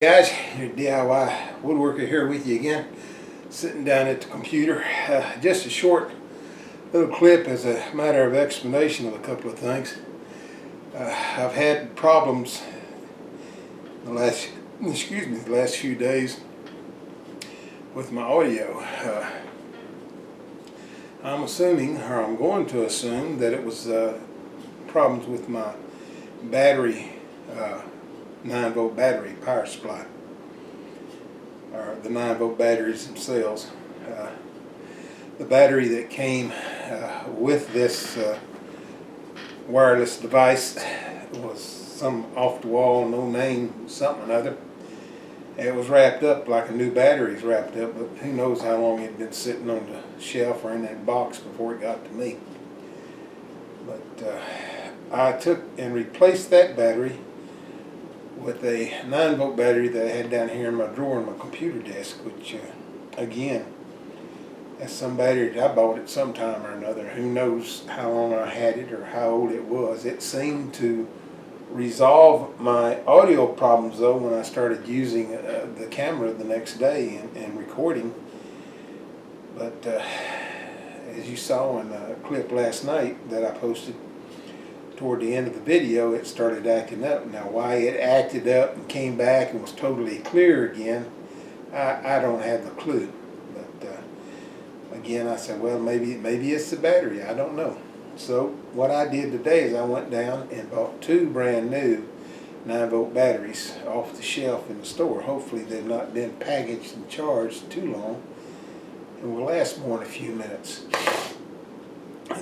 Guys, your DIY woodworker here with you again, sitting down at the computer. Just a short little clip as a matter of explanation of a couple of things. I've had problems the last few days with my audio. I'm assuming, or I'm going to assume, that it was problems with my battery. 9-volt battery power supply, or the 9-volt batteries themselves. The battery that came with this wireless device was some off the wall, no name, something or other. It was wrapped up like a new battery is wrapped up, but who knows how long it had been sitting on the shelf or in that box before it got to me. But I took and replaced that battery with a 9-volt battery that I had down here in my drawer on my computer desk, which again, that's some battery that I bought at some time or another. Who knows how long I had it or how old it was. It seemed to resolve my audio problems though when I started using the camera the next day and recording. But as you saw in a clip last night that I posted, toward the end of the video, it started acting up. Now, why it acted up and came back and was totally clear again, I don't have the clue. But again, I said, well, maybe it's the battery. I don't know. So what I did today is I went down and bought 2 brand new 9-volt batteries off the shelf in the store. Hopefully they've not been packaged and charged too long and will last more than a few minutes.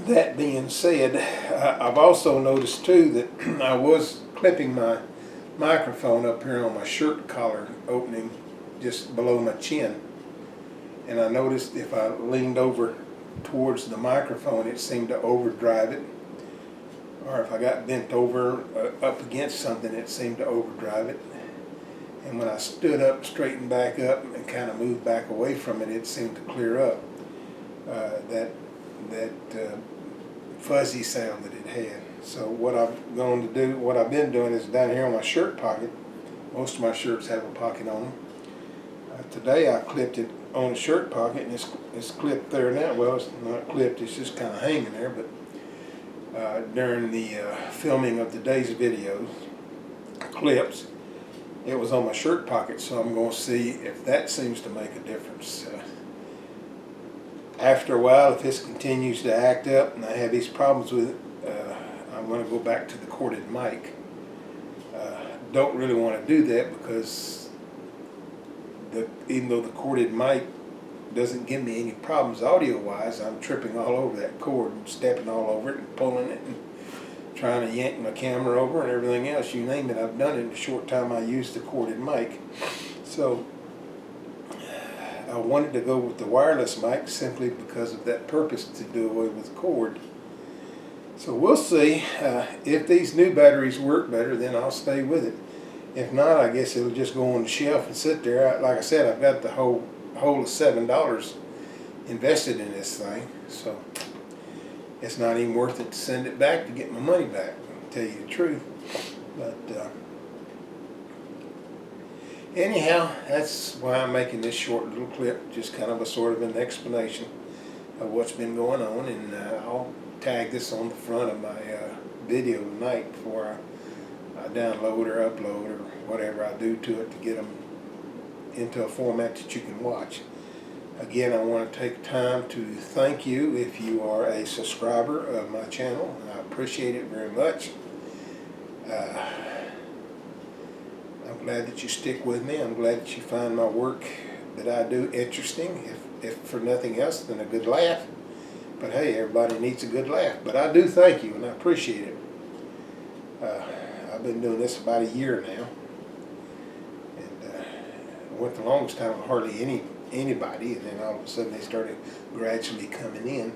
That being said, I've also noticed too that I was clipping my microphone up here on my shirt collar opening just below my chin, and I noticed if I leaned over towards the microphone it seemed to overdrive it, or if I got bent over up against something it seemed to overdrive it, and when I stood up, straightened back up and kind of moved back away from it, it seemed to clear up that fuzzy sound that it had. So what I've been doing is down here on my shirt pocket. Most of my shirts have a pocket on them. Today I clipped it on the shirt pocket, and it's clipped there now. Well, it's not clipped, it's just kind of hanging there, but during the filming of today's videos, clips, it was on my shirt pocket, so I'm going to see if that seems to make a difference. After a while, if this continues to act up and I have these problems with it, I'm going to go back to the corded mic. Don't really want to do that because even though the corded mic doesn't give me any problems audio-wise, I'm tripping all over that cord and stepping all over it and pulling it and trying to yank my camera over and everything else. You name it, I've done it in the short time I used the corded mic. So I wanted to go with the wireless mic simply because of that purpose, to do away with the cord. So we'll see. If these new batteries work better, then I'll stay with it. If not, I guess it'll just go on the shelf and sit there. Like I said, I've got the whole of $7 invested in this thing, so it's not even worth it to send it back to get my money back, to tell you the truth. But anyhow, that's why I'm making this short little clip, just kind of a sort of an explanation of what's been going on, and I'll tag this on the front of my video tonight before I download or upload or whatever I do to it to get them into a format that you can watch. Again, I want to take time to thank you if you are a subscriber of my channel. I appreciate it very much. I'm glad that you stick with me. I'm glad that you find my work that I do interesting, if for nothing else than a good laugh. But hey, everybody needs a good laugh. But I do thank you, and I appreciate it. I've been doing this about a year now, and it went the longest time with hardly anybody, and then all of a sudden they started gradually coming in.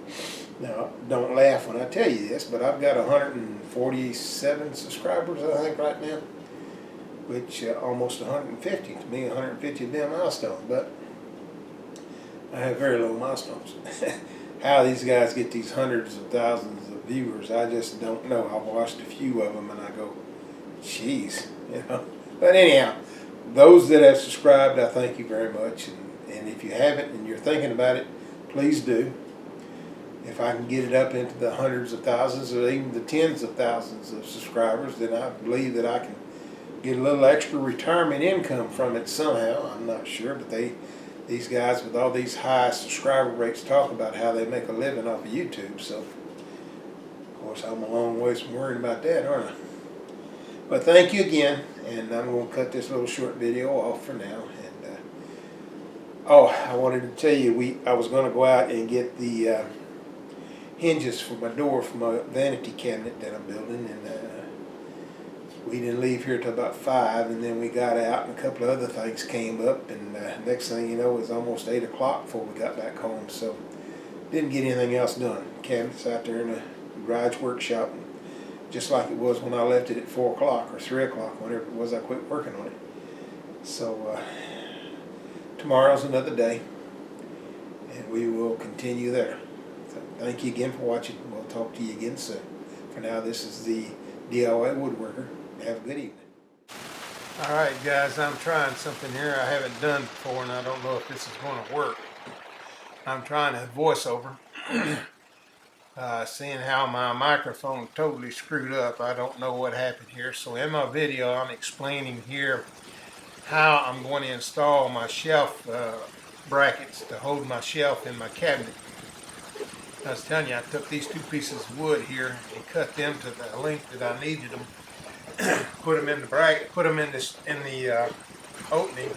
Now, don't laugh when I tell you this, but I've got 147 subscribers, I think, right now, which almost 150. To me, 150 is a damn milestone, but I have very low milestones. How these guys get these hundreds of thousands of viewers, I just don't know. I've watched a few of them and I go, geez, you know. But anyhow, those that have subscribed, I thank you very much. And if you haven't and you're thinking about it, please do. If I can get it up into the hundreds of thousands or even the tens of thousands of subscribers, then I believe that I can get a little extra retirement income from it somehow. I'm not sure, but these guys with all these high subscriber rates talk about how they make a living off of YouTube. So, of course, I'm a long ways from worrying about that, aren't I? But thank you again, and I'm going to cut this little short video off for now. And oh, I wanted to tell you, I was going to go out and get the hinges for my door for my vanity cabinet that I'm building, and we didn't leave here till about 5, and then we got out and a couple of other things came up, and next thing you know it was almost 8 o'clock before we got back home, so didn't get anything else done. Cabinets out there in the garage workshop, just like it was when I left it at 4 o'clock or 3 o'clock, whenever it was I quit working on it. So tomorrow's another day, and we will continue there. So thank you again for watching. We'll talk to you again soon. For now, this is the DIY Woodworker. Have a good evening. Alright guys, I'm trying something here I haven't done before, and I don't know if this is going to work. I'm trying a voiceover. Seeing how my microphone totally screwed up, I don't know what happened here. So in my video, I'm explaining here how I'm going to install my shelf brackets to hold my shelf in my cabinet. I was telling you, I took these 2 pieces of wood here and cut them to the length that I needed them. Put them in the bracket, put them in the opening,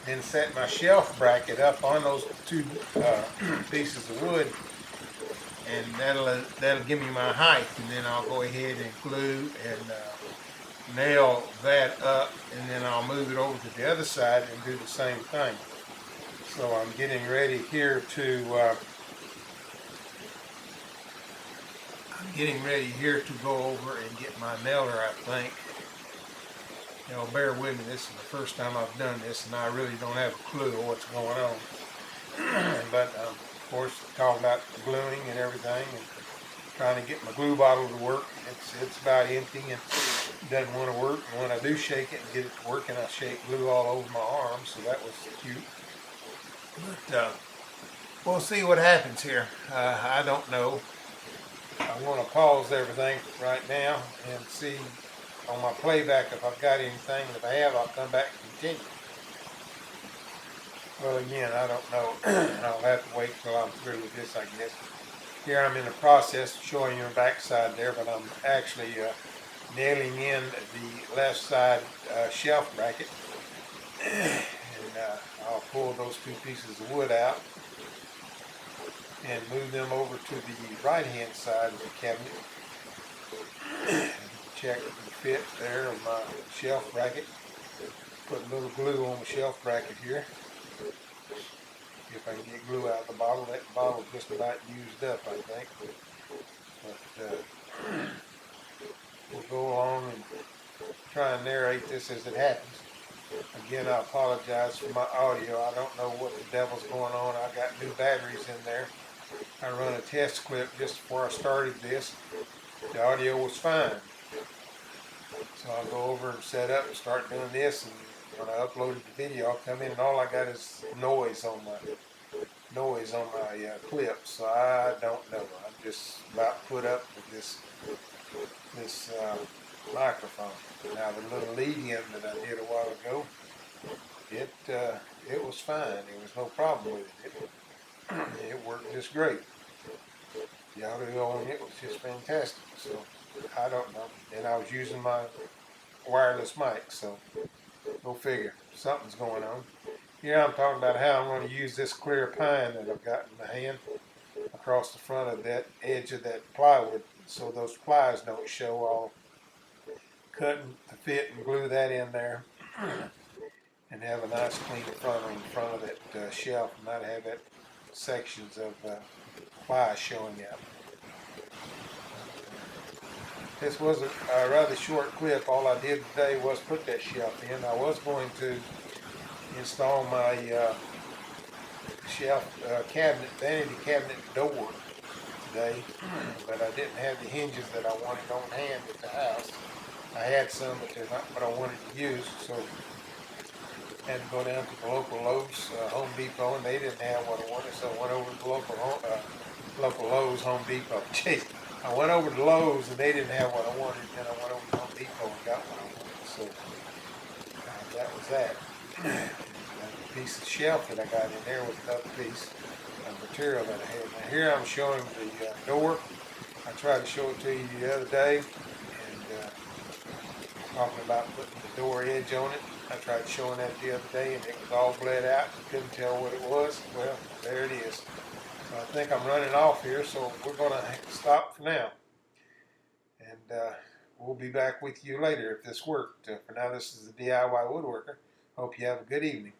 and set my shelf bracket up on those 2 pieces of wood, and that'll give me my height. And then I'll go ahead and glue and nail that up, and then I'll move it over to the other side and do the same thing. So I'm getting ready here to go over and get my nailer, I think. You know, bear with me, this is the first time I've done this, and I really don't have a clue of what's going on. But, of course, talking about gluing and everything, and trying to get my glue bottle to work. It's about empty, and it doesn't want to work. And when I do shake it and get it to work, and I shake glue all over my arm, so that was cute. But we'll see what happens here. I don't know. I'm going to pause everything right now and see on my playback if I've got anything. If I have, I'll come back and continue. Well, again, I don't know. I'll have to wait till I'm through with this, I guess. Here I'm in the process of showing you the back side there, but I'm actually nailing in the left side shelf bracket. And I'll pull those 2 pieces of wood out and move them over to the right hand side of the cabinet. Check the fit there of my shelf bracket. Put a little glue on the shelf bracket here. If I can get glue out of the bottle. That bottle's just about used up, I think. But we'll go along and try and narrate this as it happens. Again, I apologize for my audio. I don't know what the devil's going on. I got new batteries in there. I run a test clip just before I started this. The audio was fine. So I'll go over and set up and start doing this, and when I uploaded the video, I'll come in and all I got is noise on my clip. So I don't know. I'm just about put up with this microphone. Now the little lead-in that I did a while ago, it was fine. There was no problem with it. It worked just great. The audio on it was just fantastic. So I don't know. And I was using my wireless mic, so go figure. Something's going on. Here I'm talking about how I'm going to use this clear pine that I've got in my hand across the front of that edge of that plywood, so those plies don't show. I'll cut the fit and glue that in there, and have a nice clean front on the front of that shelf, and not have that sections of ply showing out. This was a rather short clip. All I did today was put that shelf in. I was going to install my shelf vanity cabinet door today, but I didn't have the hinges that I wanted on hand at the house. I had some, but they're not what I wanted to use, so Had to go down to the local Lowe's, Home Depot, and they didn't have what I wanted, so I went over to the local Lowe's, Home Depot. Jeez, I went over to Lowe's and they didn't have what I wanted, and then I went over to Home Depot and got what I wanted. So that was that. A piece of shelf that I got in there was another piece of material that I had. Now here I'm showing the door. I tried to show it to you the other day, and talking about putting the door edge on it. I tried showing that the other day, and it was all bled out. You couldn't tell what it was. Well, there it is. So I think I'm running off here, so we're going to stop for now. And we'll be back with you later if this worked. For now, this is the DIY Woodworker. Hope you have a good evening.